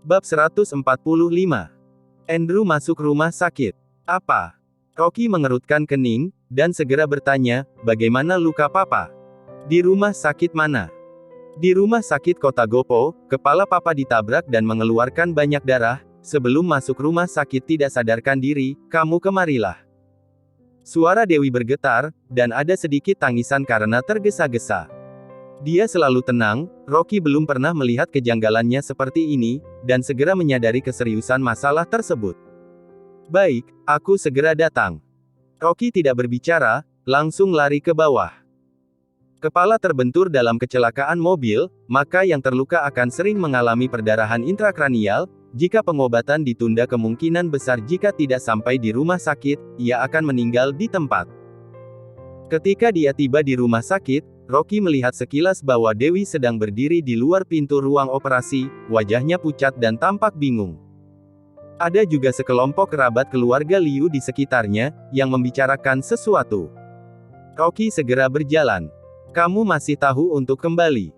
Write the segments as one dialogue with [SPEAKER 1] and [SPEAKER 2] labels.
[SPEAKER 1] Bab 145. Andrew masuk rumah sakit. Apa? Rocky mengerutkan kening, dan segera bertanya, bagaimana luka papa? Di rumah sakit mana? Di rumah sakit kota Gopo, kepala papa ditabrak dan mengeluarkan banyak darah. Sebelum masuk rumah sakit tidak sadarkan diri, kamu kemarilah. Suara Dewi bergetar, dan ada sedikit tangisan karena tergesa-gesa. Dia selalu tenang, Rocky belum pernah melihat kejanggalannya seperti ini, dan segera menyadari keseriusan masalah tersebut. Baik, aku segera datang. Rocky tidak berbicara, langsung lari ke bawah. Kepala terbentur dalam kecelakaan mobil, maka yang terluka akan sering mengalami perdarahan intrakranial. Jika pengobatan ditunda kemungkinan besar jika tidak sampai di rumah sakit, ia akan meninggal di tempat. Ketika dia tiba di rumah sakit, Rocky melihat sekilas bahwa Dewi sedang berdiri di luar pintu ruang operasi, wajahnya pucat dan tampak bingung. Ada juga sekelompok kerabat keluarga Liu di sekitarnya, yang membicarakan sesuatu. Rocky segera berjalan. Kamu masih tahu untuk kembali.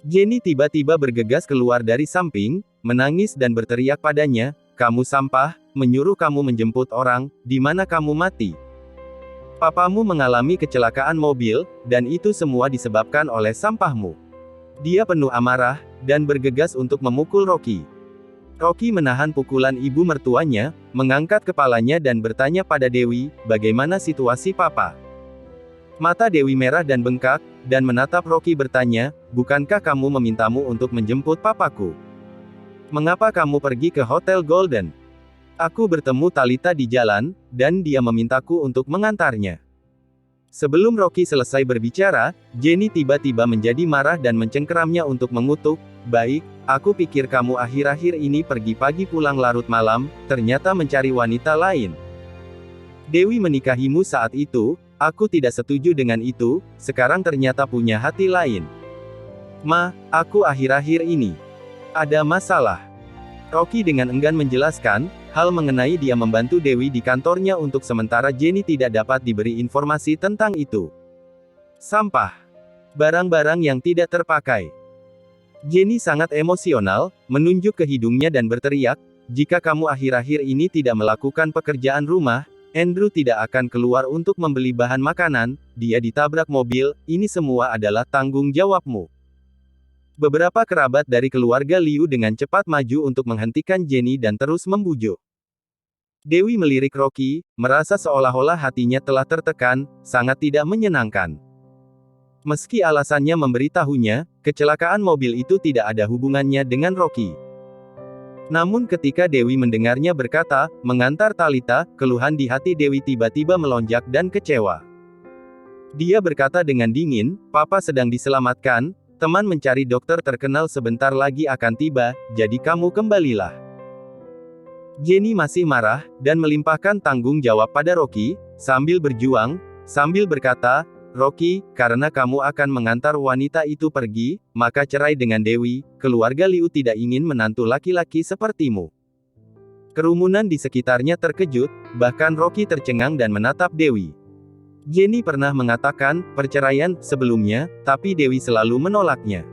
[SPEAKER 1] Jenny tiba-tiba bergegas keluar dari samping, menangis dan berteriak padanya, kamu sampah, menyuruh kamu menjemput orang, di mana kamu mati. Papamu mengalami kecelakaan mobil, dan itu semua disebabkan oleh sampahmu. Dia penuh amarah, dan bergegas untuk memukul Rocky. Rocky menahan pukulan ibu mertuanya, mengangkat kepalanya dan bertanya pada Dewi, bagaimana situasi papa? Mata Dewi merah dan bengkak, dan menatap Rocky bertanya, bukankah kamu memintamu untuk menjemput papaku? Mengapa kamu pergi ke Hotel Golden? Aku bertemu Talita di jalan, dan dia memintaku untuk mengantarnya. Sebelum Rocky selesai berbicara, Jenny tiba-tiba menjadi marah dan mencengkeramnya untuk mengutuk, baik, aku pikir kamu akhir-akhir ini pergi pagi pulang larut malam, ternyata mencari wanita lain. Dewi menikahimu saat itu, aku tidak setuju dengan itu, sekarang ternyata punya hati lain. Ma, aku akhir-akhir ini ada masalah. Rocky dengan enggan menjelaskan, hal mengenai dia membantu Dewi di kantornya untuk sementara Jenny tidak dapat diberi informasi tentang itu. Sampah. Barang-barang yang tidak terpakai. Jenny sangat emosional, menunjuk ke hidungnya dan berteriak, jika kamu akhir-akhir ini tidak melakukan pekerjaan rumah, Andrew tidak akan keluar untuk membeli bahan makanan, dia ditabrak mobil, ini semua adalah tanggung jawabmu. Beberapa kerabat dari keluarga Liu dengan cepat maju untuk menghentikan Jenny dan terus membujuk. Dewi melirik Rocky, merasa seolah-olah hatinya telah tertekan, sangat tidak menyenangkan. Meski alasannya memberitahunya, kecelakaan mobil itu tidak ada hubungannya dengan Rocky. Namun ketika Dewi mendengarnya berkata, mengantar Talita, keluhan di hati Dewi tiba-tiba melonjak dan kecewa. Dia berkata dengan dingin, Papa sedang diselamatkan, teman mencari dokter terkenal sebentar lagi akan tiba, jadi kamu kembalilah. Jenny masih marah, dan melimpahkan tanggung jawab pada Rocky, sambil berjuang, sambil berkata, Rocky, karena kamu akan mengantar wanita itu pergi, maka cerai dengan Dewi, keluarga Liu tidak ingin menantu laki-laki sepertimu. Kerumunan di sekitarnya terkejut, bahkan Rocky tercengang dan menatap Dewi. Jenny pernah mengatakan perceraian sebelumnya, tapi Dewi selalu menolaknya.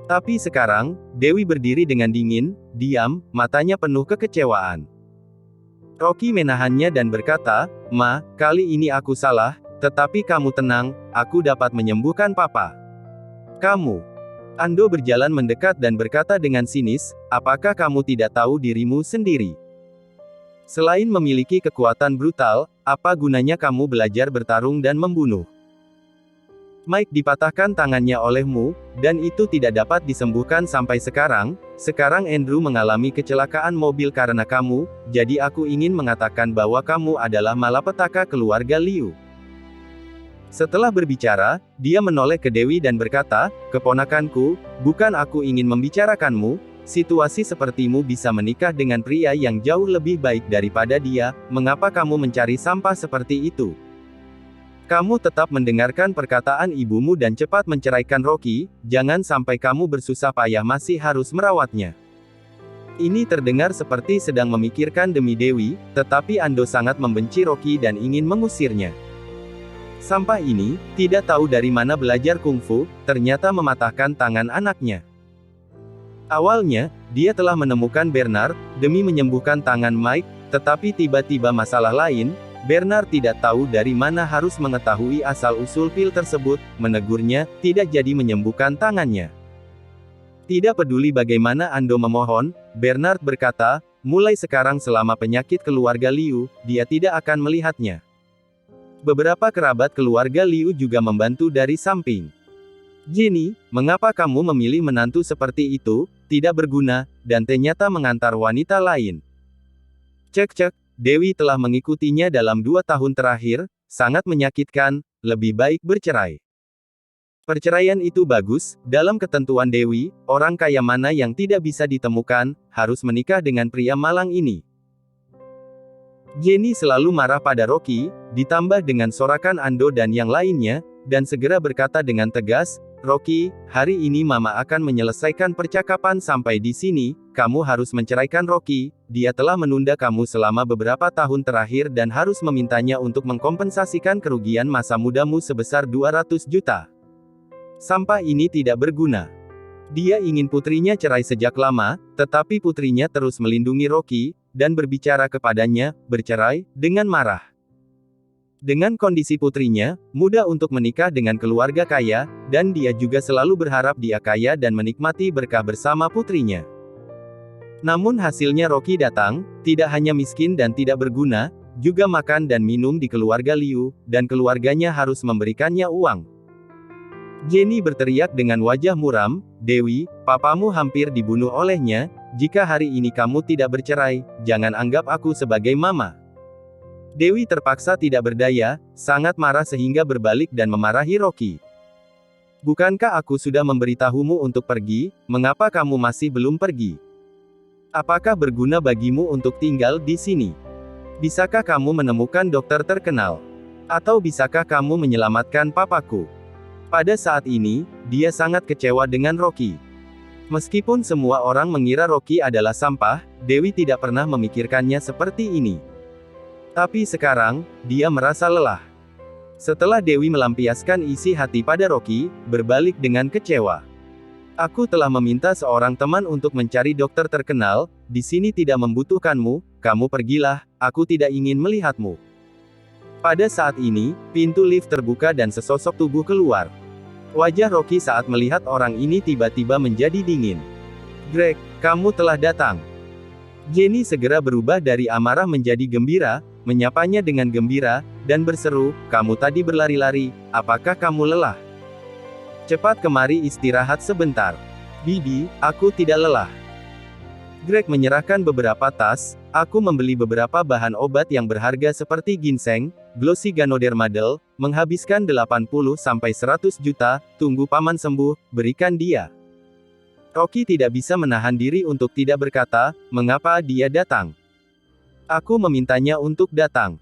[SPEAKER 1] Tapi sekarang, Dewi berdiri dengan dingin, diam, matanya penuh kekecewaan. Rocky menahannya dan berkata, Ma, kali ini aku salah, tetapi kamu tenang, aku dapat menyembuhkan Papa. Kamu. Ando berjalan mendekat dan berkata dengan sinis, apakah kamu tidak tahu dirimu sendiri? Selain memiliki kekuatan brutal, apa gunanya kamu belajar bertarung dan membunuh? Mike dipatahkan tangannya olehmu, dan itu tidak dapat disembuhkan sampai sekarang. Sekarang Andrew mengalami kecelakaan mobil karena kamu, jadi aku ingin mengatakan bahwa kamu adalah malapetaka keluarga Liu. Setelah berbicara, dia menoleh ke Dewi dan berkata, keponakanku, bukan aku ingin membicarakanmu. Situasi sepertimu bisa menikah dengan pria yang jauh lebih baik daripada dia, mengapa kamu mencari sampah seperti itu? Kamu tetap mendengarkan perkataan ibumu dan cepat menceraikan Rocky, jangan sampai kamu bersusah payah masih harus merawatnya. Ini terdengar seperti sedang memikirkan demi Dewi, tetapi Ando sangat membenci Rocky dan ingin mengusirnya. Sampah ini, tidak tahu dari mana belajar kungfu, ternyata mematahkan tangan anaknya. Awalnya, dia telah menemukan Bernard, demi menyembuhkan tangan Mike, tetapi tiba-tiba masalah lain, Bernard tidak tahu dari mana harus mengetahui asal-usul pil tersebut, menegurnya, tidak jadi menyembuhkan tangannya. Tidak peduli bagaimana Ando memohon, Bernard berkata, mulai sekarang selama penyakit keluarga Liu, dia tidak akan melihatnya. Beberapa kerabat keluarga Liu juga membantu dari samping. Jenny, mengapa kamu memilih menantu seperti itu, tidak berguna, dan ternyata mengantar wanita lain? Cek, Dewi telah mengikutinya dalam 2 tahun terakhir, sangat menyakitkan, lebih baik bercerai. Perceraian itu bagus, dalam ketentuan Dewi, orang kaya mana yang tidak bisa ditemukan, harus menikah dengan pria malang ini. Jenny selalu marah pada Rocky, ditambah dengan sorakan Ando dan yang lainnya, dan segera berkata dengan tegas, Rocky, hari ini Mama akan menyelesaikan percakapan sampai di sini, kamu harus menceraikan Rocky, dia telah menunda kamu selama beberapa tahun terakhir dan harus memintanya untuk mengkompensasikan kerugian masa mudamu sebesar 200 juta. Sampah ini tidak berguna. Dia ingin putrinya cerai sejak lama, tetapi putrinya terus melindungi Rocky, dan berbicara kepadanya, bercerai, dengan marah. Dengan kondisi putrinya, mudah untuk menikah dengan keluarga kaya, dan dia juga selalu berharap dia kaya dan menikmati berkah bersama putrinya. Namun hasilnya Rocky datang, tidak hanya miskin dan tidak berguna, juga makan dan minum di keluarga Liu, dan keluarganya harus memberikannya uang. Jenny berteriak dengan wajah muram, Dewi, papamu hampir dibunuh olehnya, jika hari ini kamu tidak bercerai, jangan anggap aku sebagai mama. Dewi terpaksa tidak berdaya, sangat marah sehingga berbalik dan memarahi Rocky. Bukankah aku sudah memberitahumu untuk pergi, mengapa kamu masih belum pergi? Apakah berguna bagimu untuk tinggal di sini? Bisakah kamu menemukan dokter terkenal? Atau bisakah kamu menyelamatkan papaku? Pada saat ini, dia sangat kecewa dengan Rocky. Meskipun semua orang mengira Rocky adalah sampah, Dewi tidak pernah memikirkannya seperti ini. Tapi sekarang, dia merasa lelah. Setelah Dewi melampiaskan isi hati pada Rocky, berbalik dengan kecewa. Aku telah meminta seorang teman untuk mencari dokter terkenal, di sini tidak membutuhkanmu, kamu pergilah, aku tidak ingin melihatmu. Pada saat ini, pintu lift terbuka dan sesosok tubuh keluar. Wajah Rocky saat melihat orang ini tiba-tiba menjadi dingin. Greg, kamu telah datang. Jenny segera berubah dari amarah menjadi gembira, menyapanya dengan gembira, dan berseru, kamu tadi berlari-lari, apakah kamu lelah? Cepat kemari istirahat sebentar. Bibi, aku tidak lelah. Greg menyerahkan beberapa tas, aku membeli beberapa bahan obat yang berharga seperti ginseng, glossy ganodermadel, menghabiskan 80-100 juta, tunggu paman sembuh, berikan dia. Rocky tidak bisa menahan diri untuk tidak berkata, mengapa dia datang. Aku memintanya untuk datang.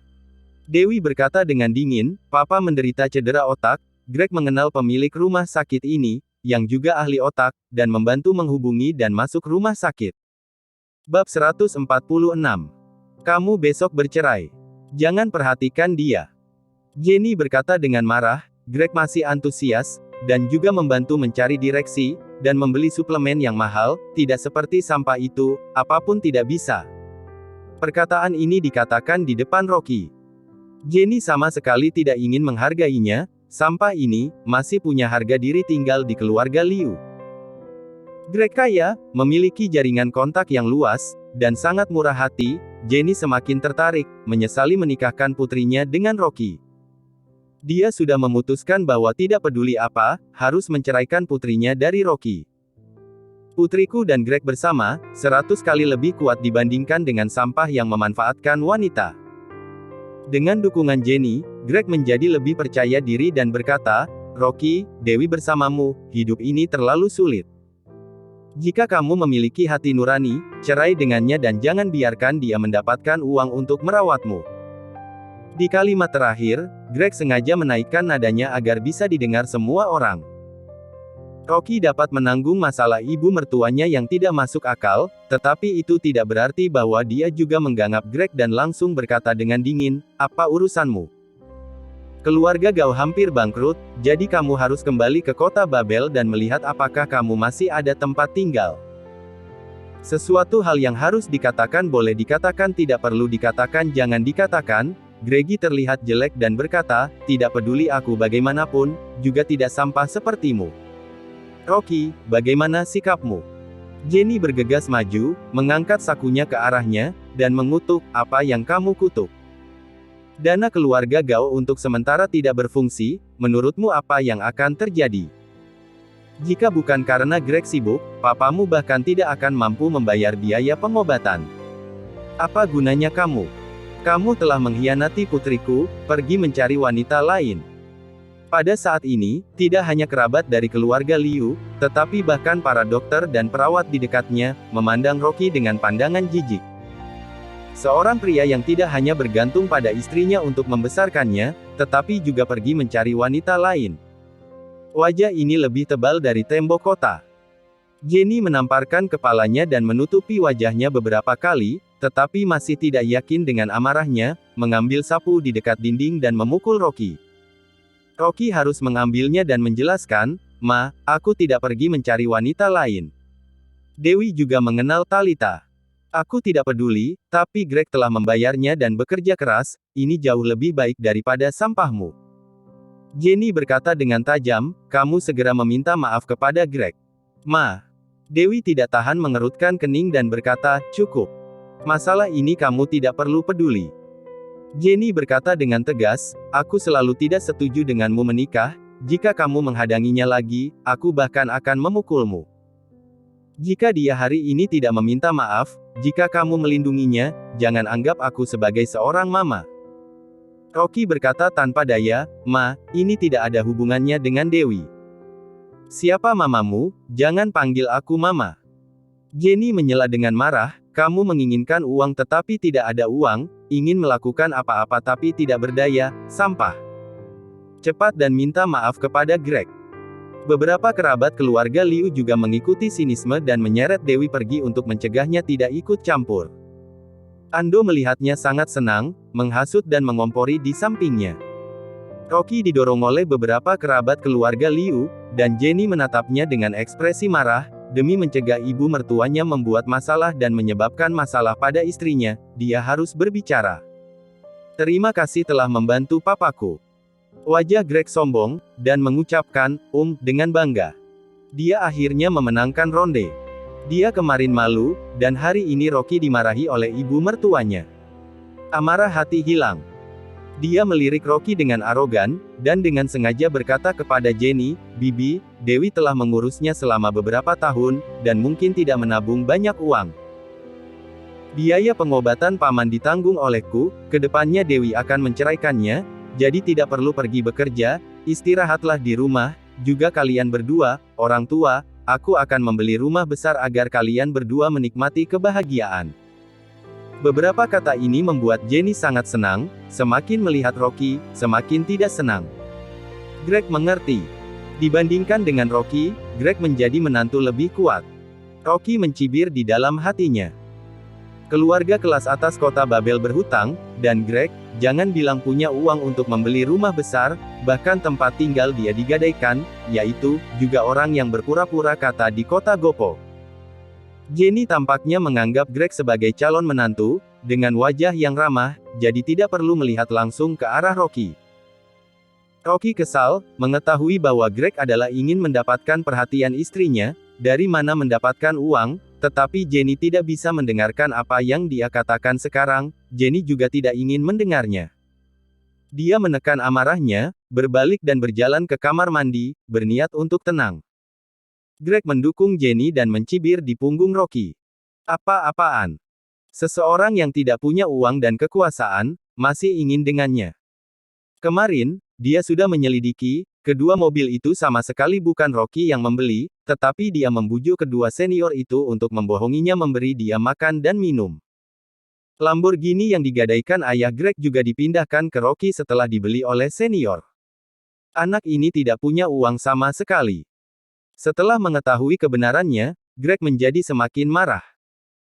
[SPEAKER 1] Dewi berkata dengan dingin, papa menderita cedera otak, Greg mengenal pemilik rumah sakit ini, yang juga ahli otak, dan membantu menghubungi dan masuk rumah sakit. Bab 146. Kamu besok bercerai. Jangan perhatikan dia. Jenny berkata dengan marah, Greg masih antusias, dan juga membantu mencari direksi, dan membeli suplemen yang mahal, tidak seperti sampah itu, apapun tidak bisa. Perkataan ini dikatakan di depan Rocky. Jenny sama sekali tidak ingin menghargainya, sampah ini, masih punya harga diri tinggal di keluarga Liu. Greg kaya, memiliki jaringan kontak yang luas, dan sangat murah hati, Jenny semakin tertarik, menyesali menikahkan putrinya dengan Rocky. Dia sudah memutuskan bahwa tidak peduli apa, harus menceraikan putrinya dari Rocky. Putriku dan Greg bersama, 100 kali lebih kuat dibandingkan dengan sampah yang memanfaatkan wanita. Dengan dukungan Jenny, Greg menjadi lebih percaya diri dan berkata, Rocky, Dewi bersamamu, hidup ini terlalu sulit. Jika kamu memiliki hati nurani, cerai dengannya dan jangan biarkan dia mendapatkan uang untuk merawatmu. Di kalimat terakhir, Greg sengaja menaikkan nadanya agar bisa didengar semua orang. Rocky dapat menanggung masalah ibu mertuanya yang tidak masuk akal, tetapi itu tidak berarti bahwa dia juga mengganggap Greg dan langsung berkata dengan dingin, apa urusanmu? Keluarga Gao hampir bangkrut, jadi kamu harus kembali ke kota Babel dan melihat apakah kamu masih ada tempat tinggal. Sesuatu hal yang harus dikatakan boleh dikatakan, tidak perlu dikatakan jangan dikatakan. Greggy terlihat jelek dan berkata, tidak peduli aku bagaimanapun, juga tidak sampah sepertimu. Rocky, bagaimana sikapmu? Jenny bergegas maju, mengangkat sakunya ke arahnya, dan mengutuk, apa yang kamu kutuk? Dana keluarga Gao untuk sementara tidak berfungsi, menurutmu apa yang akan terjadi? Jika bukan karena Greg sibuk, papamu bahkan tidak akan mampu membayar biaya pengobatan. Apa gunanya kamu? Kamu telah mengkhianati putriku, pergi mencari wanita lain. Pada saat ini, tidak hanya kerabat dari keluarga Liu, tetapi bahkan para dokter dan perawat di dekatnya, memandang Rocky dengan pandangan jijik. Seorang pria yang tidak hanya bergantung pada istrinya untuk membesarkannya, tetapi juga pergi mencari wanita lain. Wajah ini lebih tebal dari tembok kota. Jenny menamparkan kepalanya dan menutupi wajahnya beberapa kali, tetapi masih tidak yakin dengan amarahnya, mengambil sapu di dekat dinding dan memukul Rocky. Rocky harus mengambilnya dan menjelaskan, Ma, aku tidak pergi mencari wanita lain. Dewi juga mengenal Talita. Aku tidak peduli, tapi Greg telah membayarnya dan bekerja keras, ini jauh lebih baik daripada sampahmu. Jenny berkata dengan tajam, kamu segera meminta maaf kepada Greg. Ma. Dewi tidak tahan mengerutkan kening dan berkata, cukup. Masalah ini kamu tidak perlu peduli. Jenny berkata dengan tegas, aku selalu tidak setuju denganmu menikah, jika kamu menghadanginya lagi, aku bahkan akan memukulmu. Jika dia hari ini tidak meminta maaf, jika kamu melindunginya, jangan anggap aku sebagai seorang mama. Rocky berkata tanpa daya, Ma, ini tidak ada hubungannya dengan Dewi. Siapa mamamu? Jangan panggil aku mama. Jenny menyela dengan marah, kamu menginginkan uang tetapi tidak ada uang, ingin melakukan apa-apa tapi tidak berdaya, sampah. Cepat dan minta maaf kepada Greg. Beberapa kerabat keluarga Liu juga mengikuti sinisme dan menyeret Dewi pergi untuk mencegahnya tidak ikut campur. Ando melihatnya sangat senang, menghasut dan mengompori di sampingnya. Rocky didorong oleh beberapa kerabat keluarga Liu, dan Jenny menatapnya dengan ekspresi marah, demi mencegah ibu mertuanya membuat masalah dan menyebabkan masalah pada istrinya, dia harus berbicara. Terima kasih telah membantu papaku. Wajah Greg sombong, dan mengucapkan, dengan bangga. Dia akhirnya memenangkan ronde. Dia kemarin malu, dan hari ini Rocky dimarahi oleh ibu mertuanya. Amarah hati hilang. Dia melirik Rocky dengan arogan, dan dengan sengaja berkata kepada Jenny, Bibi, Dewi telah mengurusnya selama beberapa tahun, dan mungkin tidak menabung banyak uang. Biaya pengobatan paman ditanggung olehku, kedepannya Dewi akan menceraikannya, jadi tidak perlu pergi bekerja, istirahatlah di rumah, juga kalian berdua, orang tua, aku akan membeli rumah besar agar kalian berdua menikmati kebahagiaan. Beberapa kata ini membuat Jenny sangat senang, semakin melihat Rocky, semakin tidak senang. Greg mengerti. Dibandingkan dengan Rocky, Greg menjadi menantu lebih kuat. Rocky mencibir di dalam hatinya. Keluarga kelas atas kota Babel berhutang, dan Greg, jangan bilang punya uang untuk membeli rumah besar, bahkan tempat tinggal dia digadaikan, yaitu, juga orang yang berpura-pura kata di kota Gopo. Jenny tampaknya menganggap Greg sebagai calon menantu, dengan wajah yang ramah, jadi tidak perlu melihat langsung ke arah Rocky. Rocky kesal, mengetahui bahwa Greg adalah ingin mendapatkan perhatian istrinya, dari mana mendapatkan uang, tetapi Jenny tidak bisa mendengarkan apa yang dia katakan sekarang, Jenny juga tidak ingin mendengarnya. Dia menekan amarahnya, berbalik dan berjalan ke kamar mandi, berniat untuk tenang. Greg mendukung Jenny dan mencibir di punggung Rocky. Apa-apaan? Seseorang yang tidak punya uang dan kekuasaan, masih ingin dengannya. Kemarin, dia sudah menyelidiki, kedua mobil itu sama sekali bukan Rocky yang membeli, tetapi dia membujuk kedua senior itu untuk membohonginya memberi dia makan dan minum. Lamborghini yang digadaikan ayah Greg juga dipindahkan ke Rocky setelah dibeli oleh senior. Anak ini tidak punya uang sama sekali. Setelah mengetahui kebenarannya, Greg menjadi semakin marah.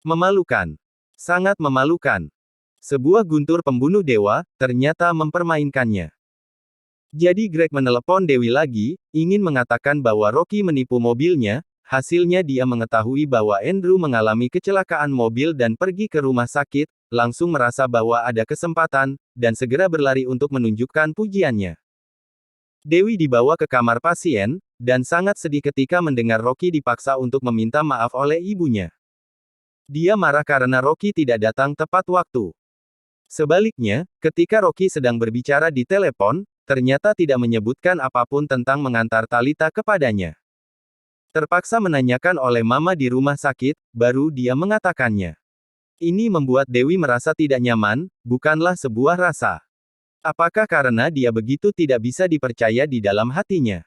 [SPEAKER 1] Memalukan. Sangat memalukan. Sebuah guntur pembunuh dewa, ternyata mempermainkannya. Jadi Greg menelepon Dewi lagi, ingin mengatakan bahwa Rocky menipu mobilnya, hasilnya dia mengetahui bahwa Andrew mengalami kecelakaan mobil dan pergi ke rumah sakit, langsung merasa bahwa ada kesempatan, dan segera berlari untuk menunjukkan pujiannya. Dewi dibawa ke kamar pasien, dan sangat sedih ketika mendengar Rocky dipaksa untuk meminta maaf oleh ibunya. Dia marah karena Rocky tidak datang tepat waktu. Sebaliknya, ketika Rocky sedang berbicara di telepon, ternyata tidak menyebutkan apapun tentang mengantar Talita kepadanya. Terpaksa menanyakan oleh mama di rumah sakit, baru dia mengatakannya. Ini membuat Dewi merasa tidak nyaman, bukanlah sebuah rasa. Apakah karena dia begitu tidak bisa dipercaya di dalam hatinya?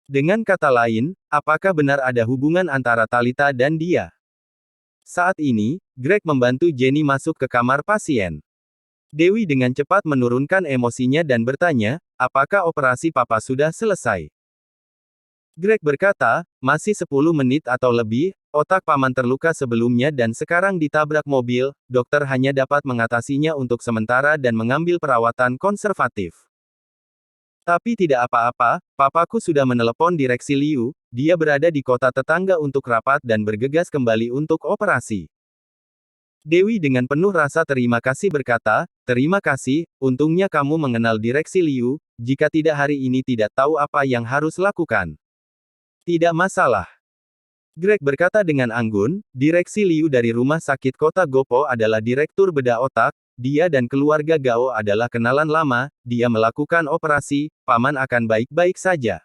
[SPEAKER 1] Dengan kata lain, apakah benar ada hubungan antara Talita dan dia? Saat ini, Greg membantu Jenny masuk ke kamar pasien. Dewi dengan cepat menurunkan emosinya dan bertanya, apakah operasi papa sudah selesai? Greg berkata, masih 10 menit atau lebih, otak paman terluka sebelumnya dan sekarang ditabrak mobil, dokter hanya dapat mengatasinya untuk sementara dan mengambil perawatan konservatif. Tapi tidak apa-apa, papaku sudah menelepon direksi Liu, dia berada di kota tetangga untuk rapat dan bergegas kembali untuk operasi. Dewi dengan penuh rasa terima kasih berkata, terima kasih, untungnya kamu mengenal direksi Liu, jika tidak hari ini tidak tahu apa yang harus lakukan. Tidak masalah. Greg berkata dengan anggun, direksi Liu dari rumah sakit kota Gopo adalah direktur bedah otak, dia dan keluarga Gao adalah kenalan lama, dia melakukan operasi, paman akan baik-baik saja.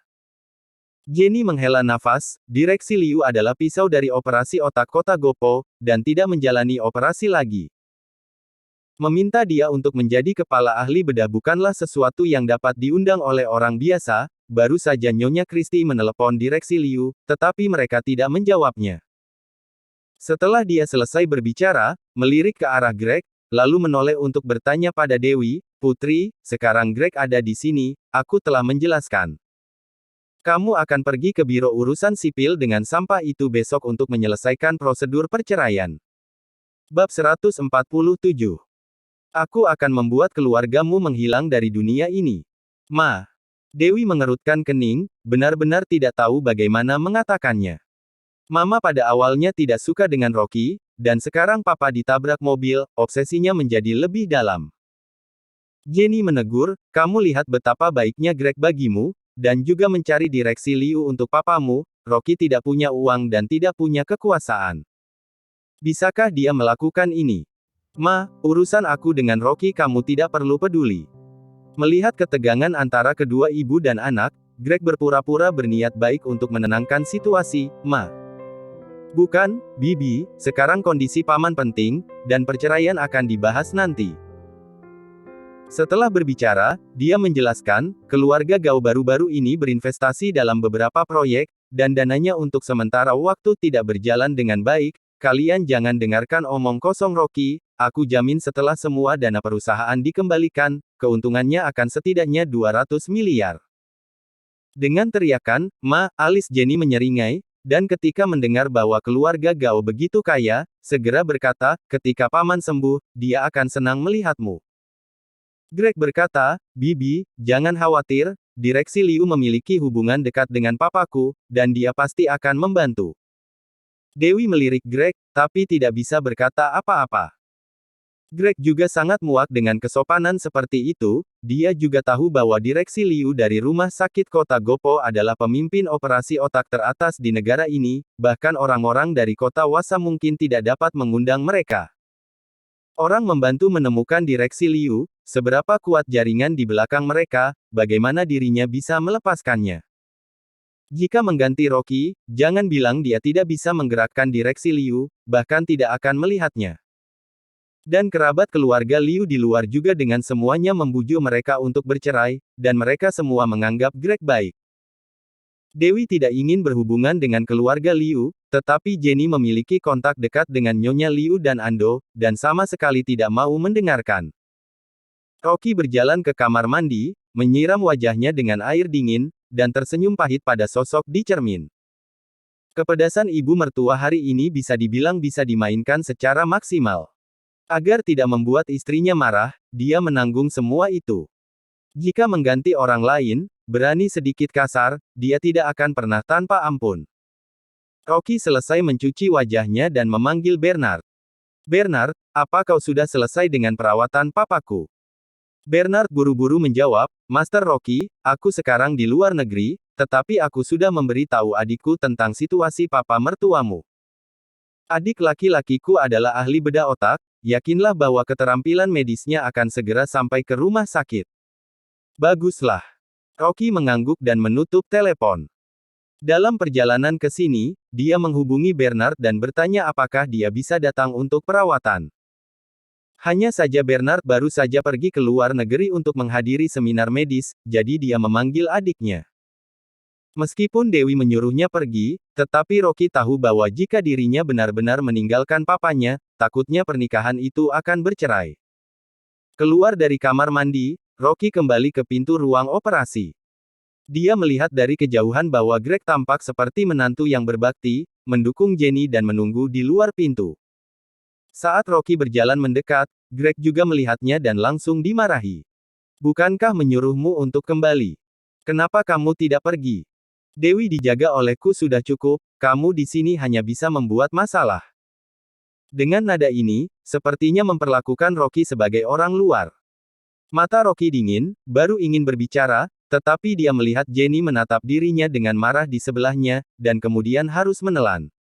[SPEAKER 1] Jenny menghela nafas, direksi Liu adalah pisau dari operasi otak kota Gopo, dan tidak menjalani operasi lagi. Meminta dia untuk menjadi kepala ahli bedah bukanlah sesuatu yang dapat diundang oleh orang biasa, baru saja Nyonya Christie menelepon direksi Liu, tetapi mereka tidak menjawabnya. Setelah dia selesai berbicara, melirik ke arah Greg, lalu menoleh untuk bertanya pada Dewi, Putri, sekarang Greg ada di sini, aku telah menjelaskan. Kamu akan pergi ke Biro Urusan Sipil dengan sampah itu besok untuk menyelesaikan prosedur perceraian. Bab 147. Aku akan membuat keluargamu menghilang dari dunia ini. Ma. Dewi mengerutkan kening, benar-benar tidak tahu bagaimana mengatakannya. Mama pada awalnya tidak suka dengan Rocky, dan sekarang papa ditabrak mobil, obsesinya menjadi lebih dalam. Jenny menegur, kamu lihat betapa baiknya Greg bagimu, dan juga mencari direksi Liu untuk papamu, Rocky tidak punya uang dan tidak punya kekuasaan. Bisakah dia melakukan ini? Ma, urusan aku dengan Rocky kamu tidak perlu peduli. Melihat ketegangan antara kedua ibu dan anak, Greg berpura-pura berniat baik untuk menenangkan situasi, Ma. Bukan, Bibi, sekarang kondisi paman penting, dan perceraian akan dibahas nanti. Setelah berbicara, dia menjelaskan, keluarga Gao baru-baru ini berinvestasi dalam beberapa proyek, dan dananya untuk sementara waktu tidak berjalan dengan baik, kalian jangan dengarkan omong kosong Rocky, aku jamin setelah semua dana perusahaan dikembalikan, keuntungannya akan setidaknya 200 miliar. Dengan teriakan, Ma, alis Jenny menyeringai, dan ketika mendengar bahwa keluarga Gao begitu kaya, segera berkata, ketika paman sembuh, dia akan senang melihatmu. Greg berkata, Bibi, jangan khawatir, direksi Liu memiliki hubungan dekat dengan papaku, dan dia pasti akan membantu. Dewi melirik Greg, tapi tidak bisa berkata apa-apa. Greg juga sangat muak dengan kesopanan seperti itu, dia juga tahu bahwa direksi Liu dari rumah sakit kota Gopo adalah pemimpin operasi otak teratas di negara ini, bahkan orang-orang dari kota Wasa mungkin tidak dapat mengundang mereka. Orang membantu menemukan direksi Liu, seberapa kuat jaringan di belakang mereka, bagaimana dirinya bisa melepaskannya. Jika mengganti Rocky, jangan bilang dia tidak bisa menggerakkan direksi Liu, bahkan tidak akan melihatnya. Dan kerabat keluarga Liu di luar juga dengan semuanya membujuk mereka untuk bercerai, dan mereka semua menganggap Greg baik. Dewi tidak ingin berhubungan dengan keluarga Liu, tetapi Jenny memiliki kontak dekat dengan Nyonya Liu dan Ando, dan sama sekali tidak mau mendengarkan. Rocky berjalan ke kamar mandi, menyiram wajahnya dengan air dingin, dan tersenyum pahit pada sosok di cermin. Kepedasan ibu mertua hari ini bisa dibilang bisa dimainkan secara maksimal. Agar tidak membuat istrinya marah, dia menanggung semua itu. Jika mengganti orang lain, berani sedikit kasar, dia tidak akan pernah tanpa ampun. Rocky selesai mencuci wajahnya dan memanggil Bernard. Bernard, apa kau sudah selesai dengan perawatan papaku? Bernard buru-buru menjawab, Master Rocky, aku sekarang di luar negeri, tetapi aku sudah memberi tahu adikku tentang situasi papa mertuamu. Adik laki-lakiku adalah ahli bedah otak, yakinlah bahwa keterampilan medisnya akan segera sampai ke rumah sakit. Baguslah. Rocky mengangguk dan menutup telepon. Dalam perjalanan ke sini, dia menghubungi Bernard dan bertanya apakah dia bisa datang untuk perawatan. Hanya saja Bernard baru saja pergi ke luar negeri untuk menghadiri seminar medis, jadi dia memanggil adiknya. Meskipun Dewi menyuruhnya pergi, tetapi Rocky tahu bahwa jika dirinya benar-benar meninggalkan papanya, takutnya pernikahan itu akan bercerai. Keluar dari kamar mandi, Rocky kembali ke pintu ruang operasi. Dia melihat dari kejauhan bahwa Greg tampak seperti menantu yang berbakti, mendukung Jenny dan menunggu di luar pintu. Saat Rocky berjalan mendekat, Greg juga melihatnya dan langsung dimarahi. Bukankah menyuruhmu untuk kembali? Kenapa kamu tidak pergi? Dewi dijaga olehku sudah cukup, kamu di sini hanya bisa membuat masalah. Dengan nada ini, sepertinya memperlakukan Rocky sebagai orang luar. Mata Rocky dingin, baru ingin berbicara, tetapi dia melihat Jenny menatap dirinya dengan marah di sebelahnya, dan kemudian harus menelan.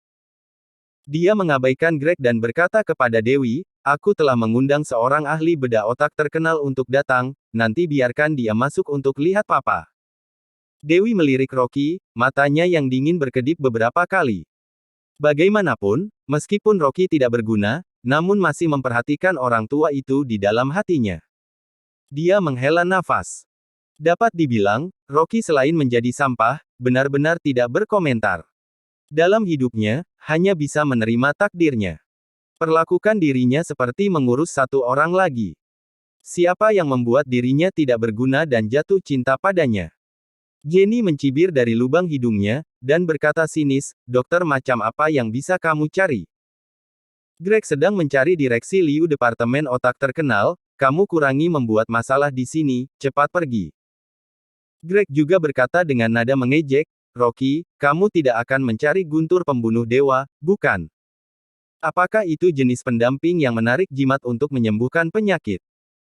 [SPEAKER 1] Dia mengabaikan Greg dan berkata kepada Dewi, aku telah mengundang seorang ahli bedah otak terkenal untuk datang, nanti biarkan dia masuk untuk lihat papa. Dewi melirik Rocky, matanya yang dingin berkedip beberapa kali. Bagaimanapun, meskipun Rocky tidak berguna, namun masih memperhatikan orang tua itu di dalam hatinya. Dia menghela nafas. Dapat dibilang, Rocky selain menjadi sampah, benar-benar tidak berkomentar. Dalam hidupnya, hanya bisa menerima takdirnya. Perlakukan dirinya seperti mengurus satu orang lagi. Siapa yang membuat dirinya tidak berguna dan jatuh cinta padanya? Jenny mencibir dari lubang hidungnya, dan berkata sinis, dokter macam apa yang bisa kamu cari? Greg sedang mencari direksi Liu Departemen Otak terkenal, kamu kurangi membuat masalah di sini, cepat pergi. Greg juga berkata dengan nada mengejek, Rocky, kamu tidak akan mencari guntur pembunuh dewa, bukan? Apakah itu jenis pendamping yang menarik jimat untuk menyembuhkan penyakit?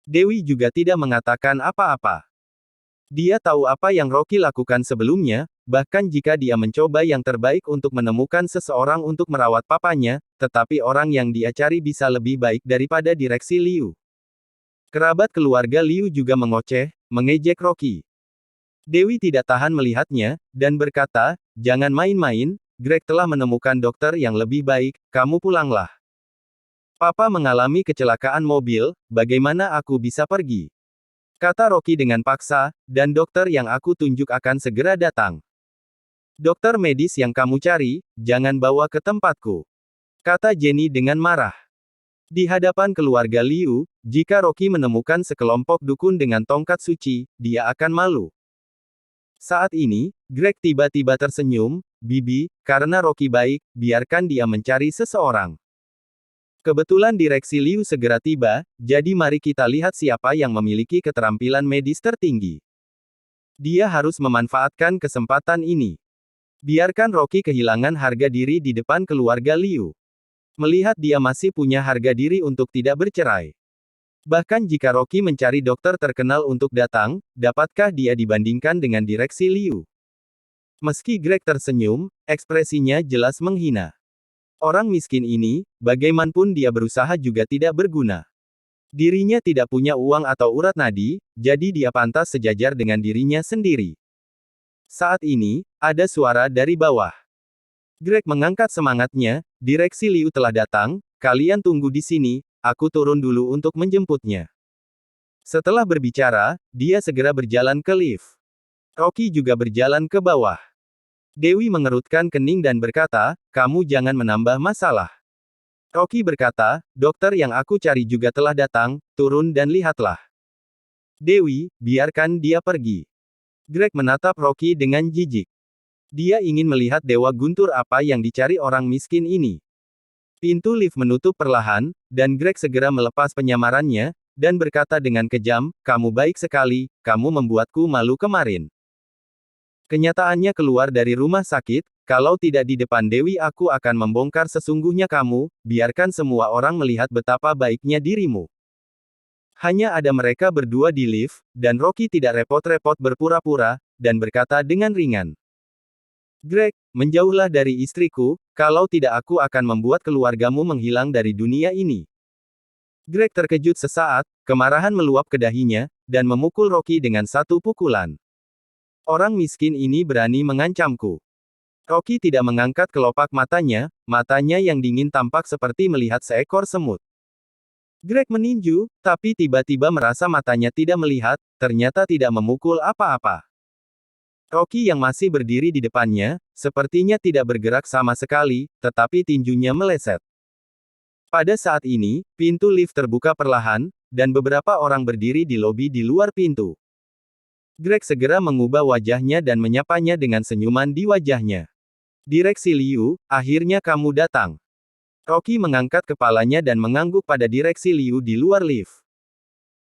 [SPEAKER 1] Dewi juga tidak mengatakan apa-apa. Dia tahu apa yang Rocky lakukan sebelumnya, bahkan jika dia mencoba yang terbaik untuk menemukan seseorang untuk merawat papanya, tetapi orang yang dia cari bisa lebih baik daripada direksi Liu. Kerabat keluarga Liu juga mengejek Rocky. Dewi tidak tahan melihatnya, dan berkata, jangan main-main, Greg telah menemukan dokter yang lebih baik, kamu pulanglah. Papa mengalami kecelakaan mobil, bagaimana aku bisa pergi? Kata Rocky dengan paksa, dan dokter yang aku tunjuk akan segera datang. Dokter medis yang kamu cari, jangan bawa ke tempatku. Kata Jenny dengan marah. Di hadapan keluarga Liu, jika Rocky menemukan sekelompok dukun dengan tongkat suci, dia akan malu. Saat ini, Greg tiba-tiba tersenyum, Bibi, karena Rocky baik, biarkan dia mencari seseorang. Kebetulan direksi Liu segera tiba, jadi mari kita lihat siapa yang memiliki keterampilan medis tertinggi. Dia harus memanfaatkan kesempatan ini. Biarkan Rocky kehilangan harga diri di depan keluarga Liu. Melihat dia masih punya harga diri untuk tidak bercerai. Bahkan jika Rocky mencari dokter terkenal untuk datang, dapatkah dia dibandingkan dengan direksi Liu? Meski Greg tersenyum, ekspresinya jelas menghina. Orang miskin ini, bagaimanapun dia berusaha juga tidak berguna. Dirinya tidak punya uang atau urat nadi, jadi dia pantas sejajar dengan dirinya sendiri. Saat ini, ada suara dari bawah. Greg mengangkat semangatnya, direksi Liu telah datang, kalian tunggu di sini, aku turun dulu untuk menjemputnya. Setelah berbicara, dia segera berjalan ke lift. Rocky juga berjalan ke bawah. Dewi mengerutkan kening dan berkata, kamu jangan menambah masalah. Rocky berkata, dokter yang aku cari juga telah datang, turun dan lihatlah. Dewi, biarkan dia pergi. Greg menatap Rocky dengan jijik. Dia ingin melihat dewa guntur apa yang dicari orang miskin ini. Pintu lift menutup perlahan, dan Greg segera melepas penyamarannya, dan berkata dengan kejam, kamu baik sekali, kamu membuatku malu kemarin. Kenyataannya keluar dari rumah sakit, kalau tidak di depan Dewi aku akan membongkar sesungguhnya kamu, biarkan semua orang melihat betapa baiknya dirimu. Hanya ada mereka berdua di lift, dan Rocky tidak repot-repot berpura-pura, dan berkata dengan ringan. Greg, menjauhlah dari istriku, kalau tidak aku akan membuat keluargamu menghilang dari dunia ini. Greg terkejut sesaat, kemarahan meluap ke dahinya, dan memukul Rocky dengan satu pukulan. Orang miskin ini berani mengancamku. Rocky tidak mengangkat kelopak matanya yang dingin tampak seperti melihat seekor semut. Greg meninju, tapi tiba-tiba merasa matanya tidak melihat, ternyata tidak memukul apa-apa. Rocky yang masih berdiri di depannya, sepertinya tidak bergerak sama sekali, tetapi tinjunya meleset. Pada saat ini, pintu lift terbuka perlahan, dan beberapa orang berdiri di lobi di luar pintu. Greg segera mengubah wajahnya dan menyapanya dengan senyuman di wajahnya. Direksi Liu, akhirnya kamu datang. Rocky mengangkat kepalanya dan mengangguk pada Direksi Liu di luar lift.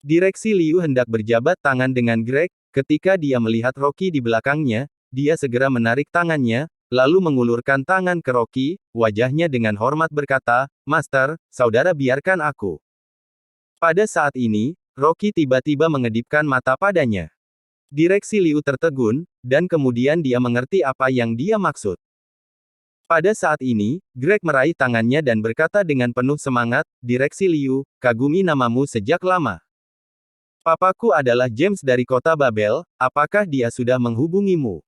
[SPEAKER 1] Direksi Liu hendak berjabat tangan dengan Greg, ketika dia melihat Rocky di belakangnya, dia segera menarik tangannya, lalu mengulurkan tangan ke Rocky, wajahnya dengan hormat berkata, Master, saudara biarkan aku. Pada saat ini, Rocky tiba-tiba mengedipkan mata padanya. Direksi Liu tertegun, dan kemudian dia mengerti apa yang dia maksud. Pada saat ini, Greg meraih tangannya dan berkata dengan penuh semangat, Direksi Liu, kagumi namamu sejak lama. Papaku adalah James dari kota Babel, apakah dia sudah menghubungimu?